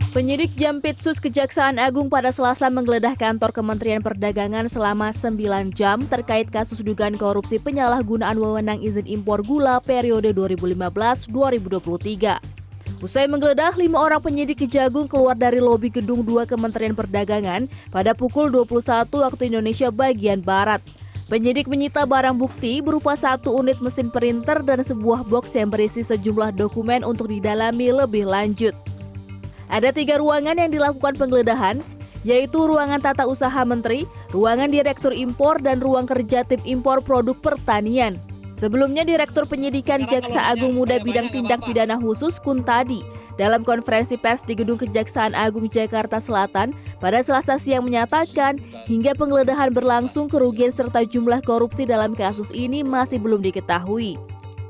Penyidik Jampitsus Kejaksaan Agung pada Selasa menggeledah kantor Kementerian Perdagangan selama 9 jam terkait kasus dugaan korupsi penyalahgunaan wewenang izin impor gula periode 2015-2023. Usai menggeledah, 5 orang penyidik Kejagung keluar dari lobi gedung 2 Kementerian Perdagangan pada pukul 21 waktu Indonesia bagian Barat. Penyidik menyita barang bukti berupa 1 unit mesin printer dan sebuah box yang berisi sejumlah dokumen untuk didalami lebih lanjut. Ada 3 ruangan yang dilakukan penggeledahan, yaitu ruangan tata usaha menteri, ruangan direktur impor, dan ruang kerja tim impor produk pertanian. Sebelumnya, Direktur Penyidikan Jaksa Agung Muda Bidang Tindak Pidana Khusus Kuntadi dalam konferensi pers di Gedung Kejaksaan Agung Jakarta Selatan pada Selasa siang menyatakan hingga penggeledahan berlangsung kerugian serta jumlah korupsi dalam kasus ini masih belum diketahui.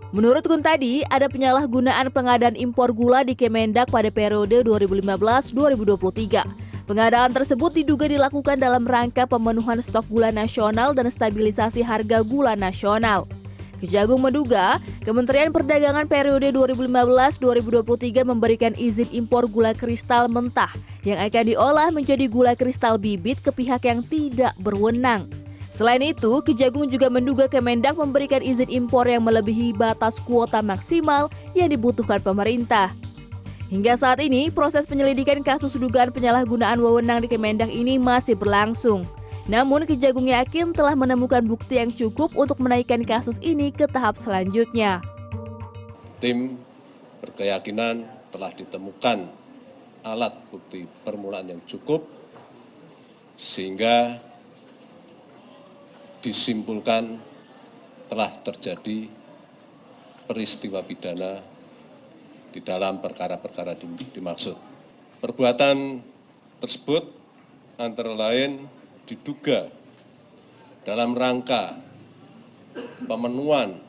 Menurut Kuntadi, ada penyalahgunaan pengadaan impor gula di Kemendak pada periode 2015-2023. Pengadaan tersebut diduga dilakukan dalam rangka pemenuhan stok gula nasional dan stabilisasi harga gula nasional. Kejagung menduga, Kementerian Perdagangan periode 2015-2023 memberikan izin impor gula kristal mentah yang akan diolah menjadi gula kristal bibit ke pihak yang tidak berwenang. Selain itu, Kejagung juga menduga Kemendak memberikan izin impor yang melebihi batas kuota maksimal yang dibutuhkan pemerintah. Hingga saat ini, proses penyelidikan kasus dugaan penyalahgunaan wewenang di Kemendak ini masih berlangsung. Namun, Kejagung yakin telah menemukan bukti yang cukup untuk menaikkan kasus ini ke tahap selanjutnya. Tim berkeyakinan telah ditemukan alat bukti permulaan yang cukup sehingga disimpulkan telah terjadi peristiwa pidana di dalam perkara-perkara dimaksud. Perbuatan tersebut antara lain diduga dalam rangka pemenuhan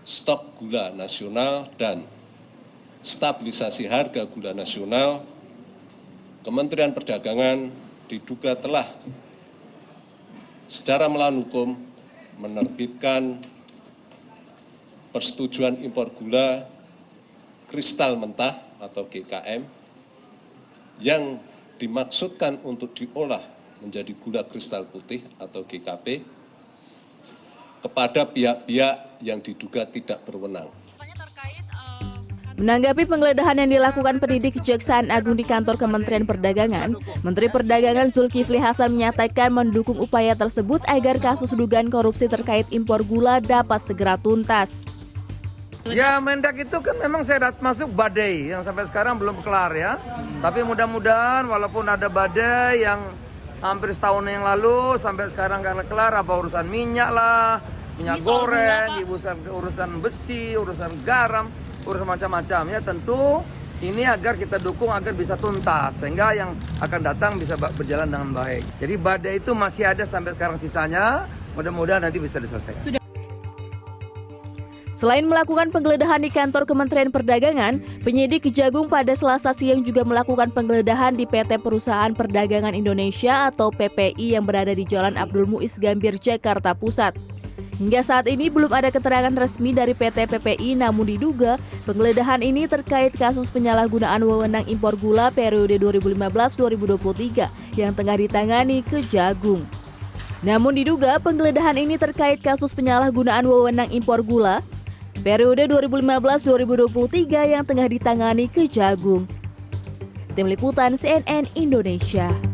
stok gula nasional dan stabilisasi harga gula nasional. Kementerian Perdagangan diduga telah secara melawan hukum menerbitkan persetujuan impor gula kristal mentah atau GKM yang dimaksudkan untuk diolah menjadi gula kristal putih atau GKP kepada pihak-pihak yang diduga tidak berwenang. Menanggapi penggeledahan yang dilakukan penyidik Kejaksaan Agung di kantor Kementerian Perdagangan, Menteri Perdagangan Zulkifli Hasan menyatakan mendukung upaya tersebut agar kasus dugaan korupsi terkait impor gula dapat segera tuntas. Ya, Mendak itu kan memang saya masuk badai yang sampai sekarang belum kelar ya. Tapi mudah-mudahan walaupun ada badai yang hampir setahun yang lalu sampai sekarang nggak kelar, apa urusan minyak lah, minyak goreng, urusan besi, urusan garam, urusan macam-macam ya, tentu ini agar kita dukung agar bisa tuntas sehingga yang akan datang bisa berjalan dengan baik. Jadi badai itu masih ada sampai sekarang sisanya, mudah-mudahan nanti bisa diselesaikan. Selain melakukan penggeledahan di kantor Kementerian Perdagangan, penyidik Kejagung pada Selasa siang juga melakukan penggeledahan di PT Perusahaan Perdagangan Indonesia atau PPI yang berada di Jalan Abdul Muiz Gambir, Jakarta Pusat. Hingga saat ini belum ada keterangan resmi dari PT PPI, namun diduga penggeledahan ini terkait kasus penyalahgunaan wewenang impor gula periode 2015-2023 yang tengah ditangani Kejagung. Namun diduga penggeledahan ini terkait kasus penyalahgunaan wewenang impor gula periode 2015-2023 yang tengah ditangani Kejagung. Tim Liputan CNN Indonesia.